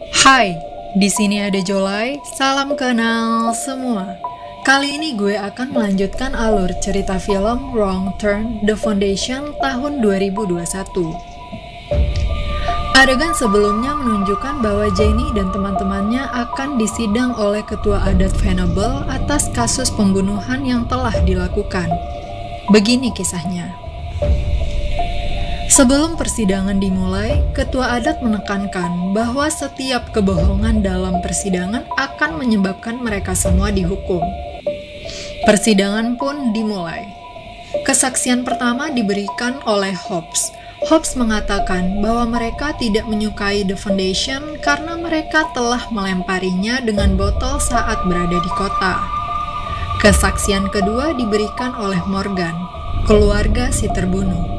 Hai, di sini ada Jolai. Salam kenal semua. Kali ini gue akan melanjutkan alur cerita film Wrong Turn: The Foundation tahun 2021. Adegan sebelumnya menunjukkan bahwa Jenny dan teman-temannya akan disidang oleh ketua adat Venable atas kasus pembunuhan yang telah dilakukan. Begini kisahnya. Sebelum persidangan dimulai, ketua adat menekankan bahwa setiap kebohongan dalam persidangan akan menyebabkan mereka semua dihukum. Persidangan pun dimulai. Kesaksian pertama diberikan oleh Hobbs. Hobbs mengatakan bahwa mereka tidak menyukai The Foundation karena mereka telah melemparinya dengan botol saat berada di kota. Kesaksian kedua diberikan oleh Morgan, keluarga si terbunuh.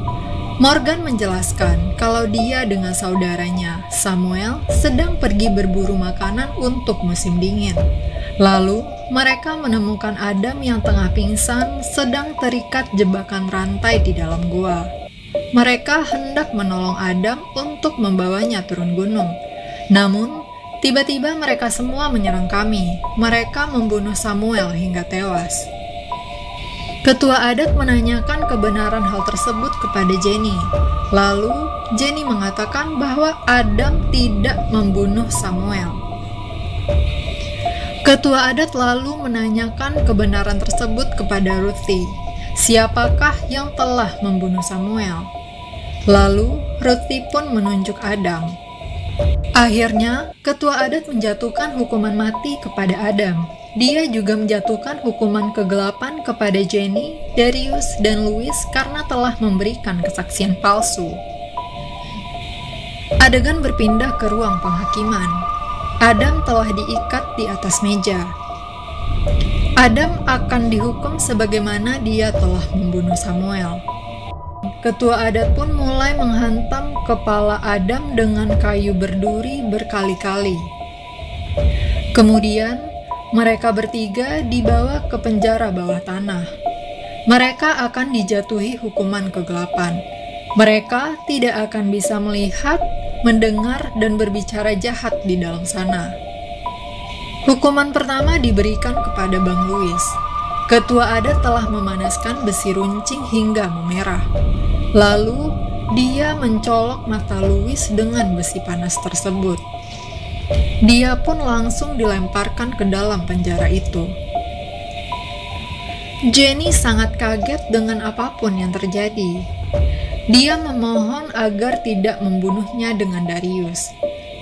Morgan menjelaskan kalau dia dengan saudaranya, Samuel, sedang pergi berburu makanan untuk musim dingin. Lalu, mereka menemukan Adam yang tengah pingsan sedang terikat jebakan rantai di dalam gua. Mereka hendak menolong Adam untuk membawanya turun gunung. Namun, tiba-tiba mereka semua menyerang kami. Mereka membunuh Samuel hingga tewas. Ketua adat menanyakan kebenaran hal tersebut kepada Jenny. Lalu, Jenny mengatakan bahwa Adam tidak membunuh Samuel. Ketua adat lalu menanyakan kebenaran tersebut kepada Ruthie. Siapakah yang telah membunuh Samuel? Lalu, Ruthie pun menunjuk Adam. Akhirnya, ketua adat menjatuhkan hukuman mati kepada Adam. Dia juga menjatuhkan hukuman kegelapan kepada Jenny, Darius, dan Louis karena telah memberikan kesaksian palsu. Adegan berpindah ke ruang penghakiman. Adam telah diikat di atas meja. Adam akan dihukum sebagaimana dia telah membunuh Samuel. Ketua adat pun mulai menghantam kepala Adam dengan kayu berduri berkali-kali. Kemudian, mereka bertiga dibawa ke penjara bawah tanah. Mereka akan dijatuhi hukuman kegelapan. Mereka tidak akan bisa melihat, mendengar, dan berbicara jahat di dalam sana. Hukuman pertama diberikan kepada Bang Louis. Ketua adat telah memanaskan besi runcing hingga memerah. Lalu, dia mencolok mata Louis dengan besi panas tersebut. Dia pun langsung dilemparkan ke dalam penjara itu. Jenny sangat kaget dengan apapun yang terjadi. Dia memohon agar tidak membunuhnya dengan Darius.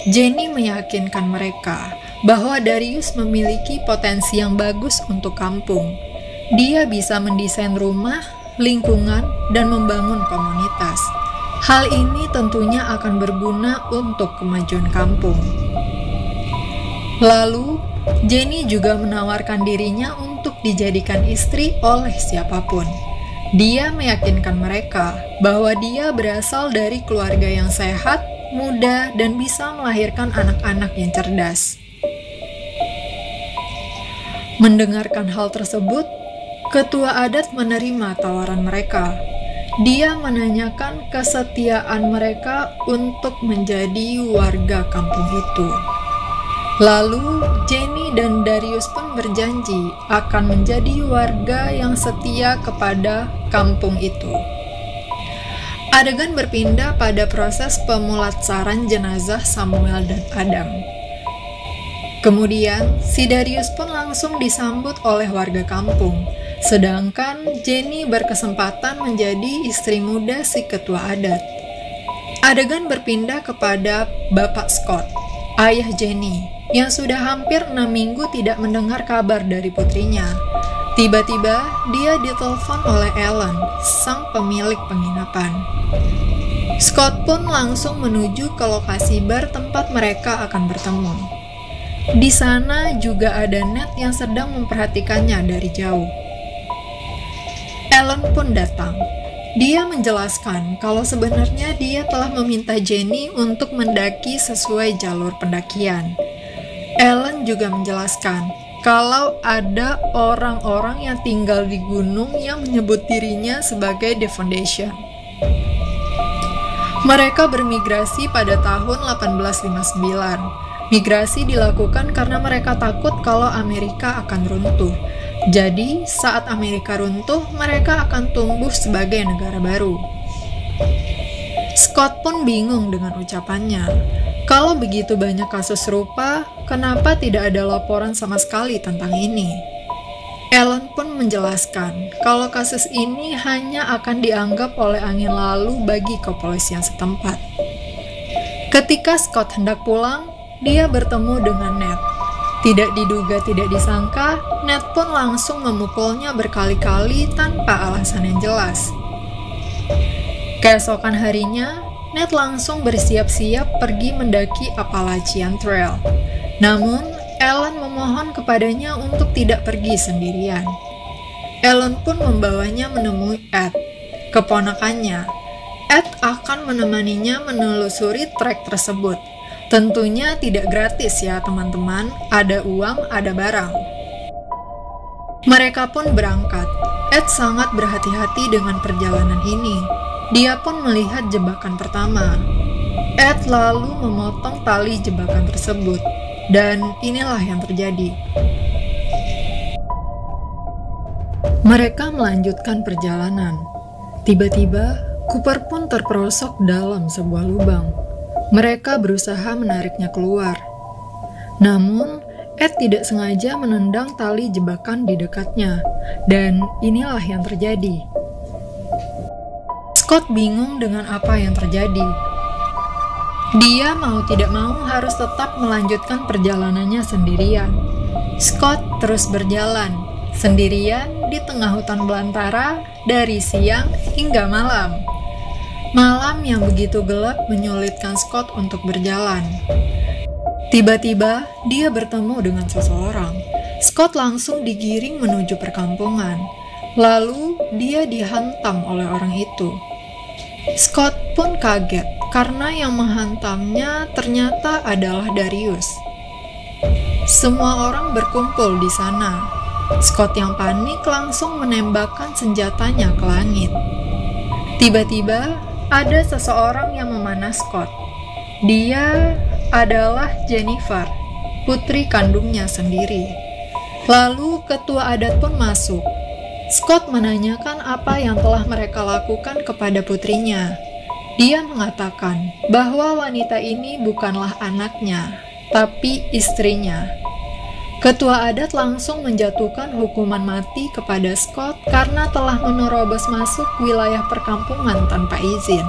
Jenny meyakinkan mereka bahwa Darius memiliki potensi yang bagus untuk kampung. Dia bisa mendesain rumah, lingkungan, dan membangun komunitas. Hal ini tentunya akan berguna untuk kemajuan kampung. Lalu, Jenny juga menawarkan dirinya untuk dijadikan istri oleh siapapun. Dia meyakinkan mereka bahwa dia berasal dari keluarga yang sehat, muda, dan bisa melahirkan anak-anak yang cerdas. Mendengarkan hal tersebut, ketua adat menerima tawaran mereka. Dia menanyakan kesetiaan mereka untuk menjadi warga kampung itu. Lalu, Jenny dan Darius pun berjanji akan menjadi warga yang setia kepada kampung itu. Adegan berpindah pada proses pemulatsaran jenazah Samuel dan Adam. Kemudian, si Darius pun langsung disambut oleh warga kampung, sedangkan Jenny berkesempatan menjadi istri muda si ketua adat. Adegan berpindah kepada Bapak Scott, ayah Jenny, yang sudah hampir 6 minggu tidak mendengar kabar dari putrinya. Tiba-tiba, dia ditelepon oleh Ellen, sang pemilik penginapan. Scott pun langsung menuju ke lokasi bar tempat mereka akan bertemu. Di sana juga ada Ned yang sedang memperhatikannya dari jauh. Ellen pun datang. Dia menjelaskan kalau sebenarnya dia telah meminta Jenny untuk mendaki sesuai jalur pendakian. Ellen juga menjelaskan kalau ada orang-orang yang tinggal di gunung yang menyebut dirinya sebagai The Foundation. Mereka bermigrasi pada tahun 1859. Migrasi dilakukan karena mereka takut kalau Amerika akan runtuh. Jadi, saat Amerika runtuh, mereka akan tumbuh sebagai negara baru. Scott pun bingung dengan ucapannya. Kalau begitu banyak kasus serupa, kenapa tidak ada laporan sama sekali tentang ini? Ellen pun menjelaskan kalau kasus ini hanya akan dianggap oleh angin lalu bagi kepolisian setempat. Ketika Scott hendak pulang, dia bertemu dengan Ned. Tidak diduga tidak disangka, Ned pun langsung memukulnya berkali-kali tanpa alasan yang jelas. Keesokan harinya, Ned langsung bersiap-siap pergi mendaki Appalachian Trail. Namun, Ellen memohon kepadanya untuk tidak pergi sendirian. Ellen pun membawanya menemui Ed, keponakannya. Ed akan menemaninya menelusuri trek tersebut. Tentunya tidak gratis ya teman-teman, ada uang, ada barang. Mereka pun berangkat. Ed sangat berhati-hati dengan perjalanan ini. Dia pun melihat jebakan pertama. Ed lalu memotong tali jebakan tersebut. Dan inilah yang terjadi. Mereka melanjutkan perjalanan. Tiba-tiba, Cooper pun terperosok dalam sebuah lubang. Mereka berusaha menariknya keluar. Namun, Ed tidak sengaja menendang tali jebakan di dekatnya. Dan inilah yang terjadi. Scott bingung dengan apa yang terjadi. Dia mau tidak mau harus tetap melanjutkan perjalanannya sendirian. Scott terus berjalan, sendirian di tengah hutan belantara dari siang hingga malam. Malam yang begitu gelap menyulitkan Scott untuk berjalan. Tiba-tiba, dia bertemu dengan seseorang. Scott langsung digiring menuju perkampungan. Lalu, dia dihantam oleh orang itu. Scott pun kaget karena yang menghantamnya ternyata adalah Darius. Semua orang berkumpul di sana. Scott yang panik langsung menembakkan senjatanya ke langit. Tiba-tiba ada seseorang yang memanah Scott. Dia adalah Jennifer, putri kandungnya sendiri. Lalu ketua adat pun masuk. Scott menanyakan apa yang telah mereka lakukan kepada putrinya. Dia mengatakan bahwa wanita ini bukanlah anaknya, tapi istrinya. Ketua adat langsung menjatuhkan hukuman mati kepada Scott karena telah menerobos masuk wilayah perkampungan tanpa izin.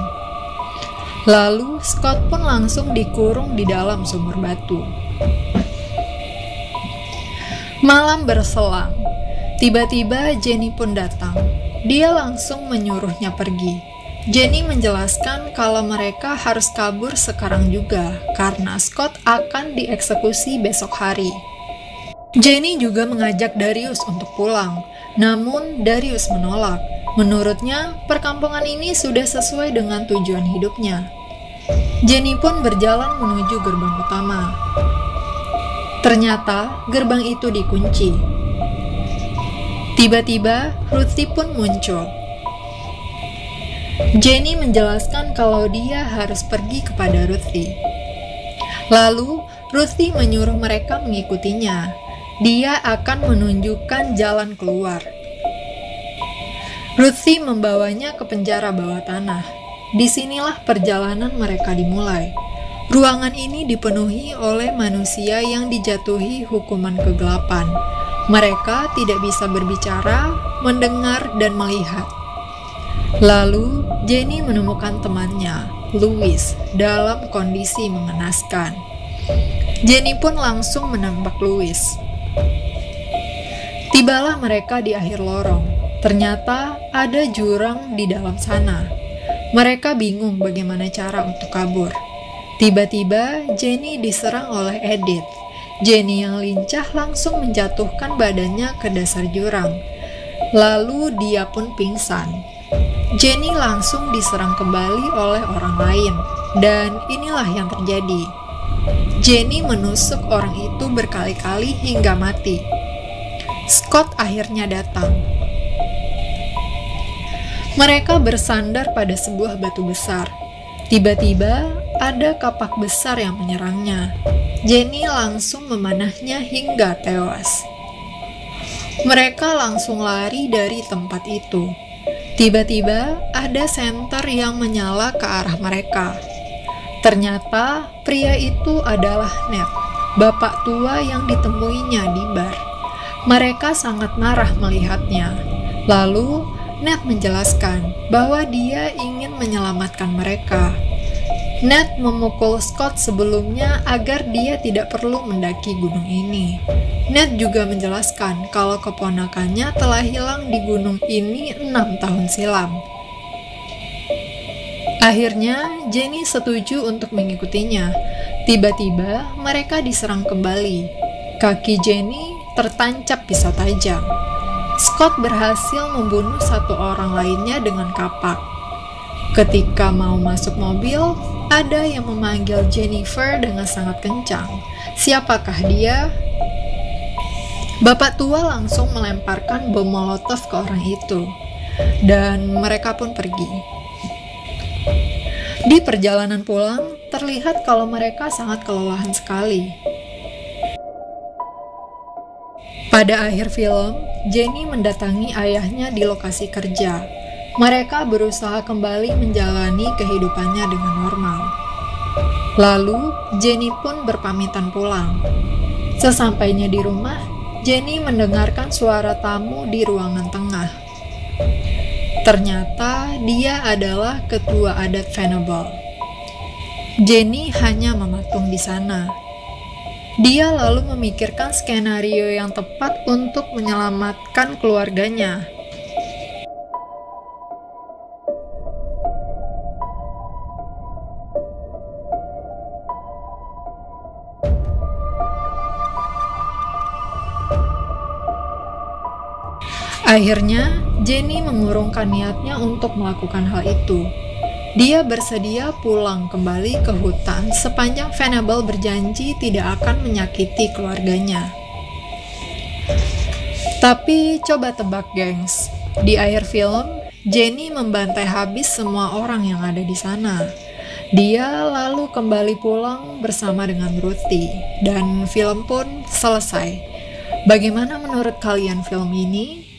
Lalu Scott pun langsung dikurung di dalam sumur batu. Malam berselang. Tiba-tiba Jenny pun datang. Dia langsung menyuruhnya pergi. Jenny menjelaskan kalau mereka harus kabur sekarang juga karena Scott akan dieksekusi besok hari. Jenny juga mengajak Darius untuk pulang, namun Darius menolak. Menurutnya, perkampungan ini sudah sesuai dengan tujuan hidupnya. Jenny pun berjalan menuju gerbang utama. Ternyata, gerbang itu dikunci. Tiba-tiba, Ruthie pun muncul. Jenny menjelaskan kalau dia harus pergi kepada Ruthie. Lalu, Ruthie menyuruh mereka mengikutinya. Dia akan menunjukkan jalan keluar. Ruthie membawanya ke penjara bawah tanah. Disinilah perjalanan mereka dimulai. Ruangan ini dipenuhi oleh manusia yang dijatuhi hukuman kegelapan. Mereka tidak bisa berbicara, mendengar, dan melihat. Lalu, Jenny menemukan temannya, Louis, dalam kondisi mengenaskan. Jenny pun langsung menembak Louis. Tibalah mereka di akhir lorong. Ternyata ada jurang di dalam sana. Mereka bingung bagaimana cara untuk kabur. Tiba-tiba, Jenny diserang oleh Edith. Jenny yang lincah langsung menjatuhkan badannya ke dasar jurang. Lalu dia pun pingsan. Jenny langsung diserang kembali oleh orang lain. Dan inilah yang terjadi. Jenny menusuk orang itu berkali-kali hingga mati. Scott akhirnya datang. Mereka bersandar pada sebuah batu besar. Tiba-tiba, ada kapak besar yang menyerangnya. Jenny langsung memanahnya hingga tewas. Mereka langsung lari dari tempat itu. Tiba-tiba ada senter yang menyala ke arah mereka. Ternyata pria itu adalah Ned, bapak tua yang ditemuinya di bar. Mereka sangat marah melihatnya. Lalu Ned menjelaskan bahwa dia ingin menyelamatkan mereka. Ned memukul Scott sebelumnya agar dia tidak perlu mendaki gunung ini. Ned juga menjelaskan kalau keponakannya telah hilang di gunung ini 6 tahun silam. Akhirnya, Jenny setuju untuk mengikutinya. Tiba-tiba, mereka diserang kembali. Kaki Jenny tertancap pisau tajam. Scott berhasil membunuh satu orang lainnya dengan kapak. Ketika mau masuk mobil, ada yang memanggil Jennifer dengan sangat kencang. Siapakah dia? Bapak tua langsung melemparkan bom molotov ke orang itu, dan mereka pun pergi. Di perjalanan pulang, terlihat kalau mereka sangat kelelahan sekali. Pada akhir film, Jenny mendatangi ayahnya di lokasi kerja. Mereka berusaha kembali menjalani kehidupannya dengan normal. Lalu, Jenny pun berpamitan pulang. Sesampainya di rumah, Jenny mendengarkan suara tamu di ruangan tengah. Ternyata dia adalah ketua adat Venable. Jenny hanya mematung di sana. Dia lalu memikirkan skenario yang tepat untuk menyelamatkan keluarganya. Akhirnya, Jenny mengurungkan niatnya untuk melakukan hal itu. Dia bersedia pulang kembali ke hutan sepanjang Venable berjanji tidak akan menyakiti keluarganya. Tapi coba tebak, gengs. Di akhir film, Jenny membantai habis semua orang yang ada di sana. Dia lalu kembali pulang bersama dengan Ruthie, dan film pun selesai. Bagaimana menurut kalian film ini?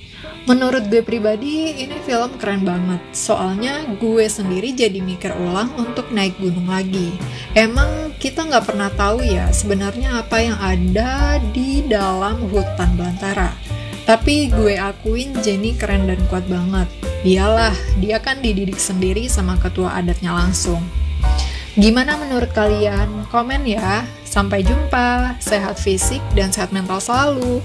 Menurut gue pribadi, ini film keren banget. Soalnya gue sendiri jadi mikir ulang untuk naik gunung lagi. Emang kita nggak pernah tahu ya sebenarnya apa yang ada di dalam hutan belantara. Tapi gue akuin Jenny keren dan kuat banget. Iyalah, dia kan dididik sendiri sama ketua adatnya langsung. Gimana menurut kalian? Komen ya. Sampai jumpa. Sehat fisik dan sehat mental selalu.